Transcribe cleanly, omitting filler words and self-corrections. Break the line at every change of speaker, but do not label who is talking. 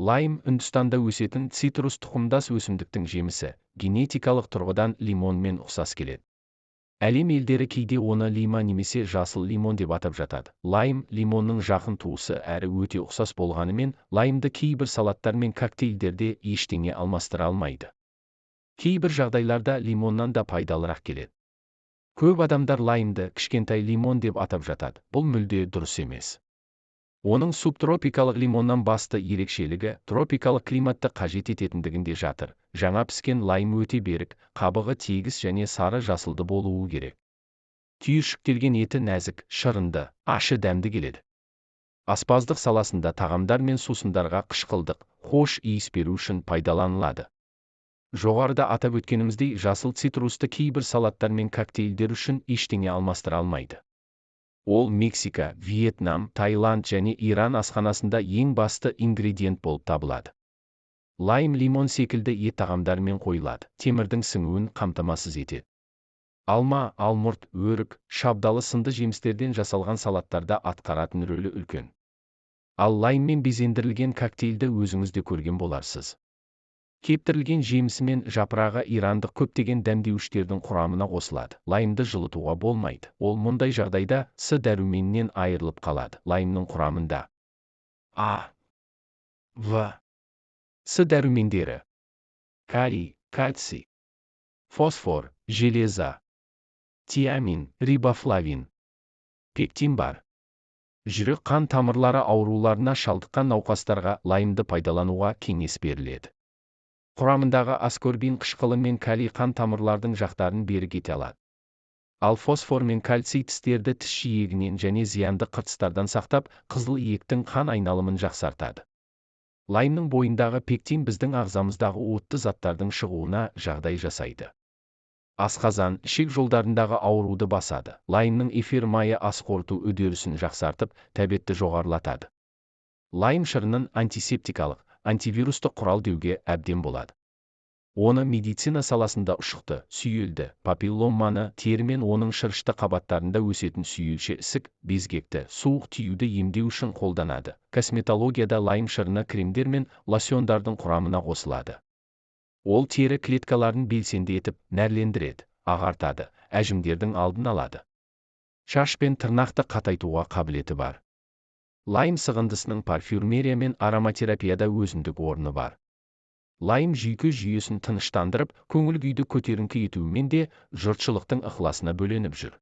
Лайм Үндістанда өсетін цитрус тұқымдас өсімдіктің жемісі, генетикалық тұрғыдан лимонмен ұқсас келеді. Әлем елдері кейде оны лима немесе жасыл лимон деп атап жатады. Лайм лимонның жақын туысы әрі өте ұқсас болғанымен, лаймды кейбір салаттар мен коктейльдерде ештеңе алмастыра алмайды. Кейбір жағдайларда лимоннан да пайдалырақ келеді. Көп адамдар лаймды кішкентай лимон деп атап жатады. Бұл мүлде дұрыс емес. Оның субтропикалық лимоннан басты ерекшелігі тропикалық климатты қажет ететіндігінде жатыр. Жаңа піскен лайм өте берік, қабығы тегіс және сары жасылды болуы керек. Түйіршіктелген еті нәзік, шырынды, ащы дәмді келеді. Аспаздық саласында тағамдар мен сусындарға қышқылдық, хош иіс беру үшін пайдаланылады. Жоғарыда атап өткеніміздей, жасыл цитрусты кейбір салаттар мен коктейльдер үшін ештеңе алмастыра алмайды. Ол Мексика, Вьетнам, Таиланд және Иран асханасында ең басты ингредиент болып табылады. Лайм лимон секілді ет тағамдармен қойылады, темірдің сіңуін қамтамасыз етеді. Алма, алмұрт, өрік, шабдалы сынды жемістерден жасалған салаттарда атқаратын рөлі үлкен. Ал лайммен безендірілген коктейльді өзіңіз де көрген боларсыз. Кептірілген жемісі мен жапырағы ирандық көптеген дәмдеуіштердің құрамына қосылады. Лаймды жылытуға болмайды. Ол мұндай жағдайда С дәруменінен айырылып қалады. Лаймның құрамында А, В, С дәрумендері, калий, кальций, фосфор, железа, тиамин, рибофлавин, пектин бар. Жүрек қан тамырлары ауруларына шалдыққан науқастарға лаймды пайдалануға кеңес беріледі. Құрамындағы аскорбин қышқылы мен калий қан тамырлардың жақтарын берік ете алады. Ал фосфор мен кальций тістерді тіс жиегінен және зиянды қыртыстардан сақтап, қызыл иектің қан айналымын жақсартады. Лаймның бойындағы пектин біздің ағзамыздағы уытты заттардың шығуына жағдай жасайды. Асқазан, ішек жолдарындағы ауруды басады. Лаймның эфир майы ас қорыту үдерісін жақсартып, тәбетті жоғарылатады. Лайм шырынын антисептикалық, антивирустық құрал деуге әбден болады. Оны медицина саласында ұшықты, сүйелді, папилломаны, тері мен оның шырышты қабаттарында өсетін сүйелші ісік, безгекті, суық тиюді емдеу үшін қолданады. Косметологияда лайм шырыны кремдер мен лосьондардың құрамына қосылады. Ол тері клеткаларын белсенді етіп, нәрлендіреді, ағартады, әжімдердің алдын алады. Шаш пен тырнақты қатайтуға қабілеті бар. Лайм сығындысының парфюмерия мен ароматерапияда өзіндік орны бар. Лайм жүйке жүйесін тыныштандырып, көңіл күйді көтеріңкі етуімен де жұртшылықтың ықыласына бөленіп жүр.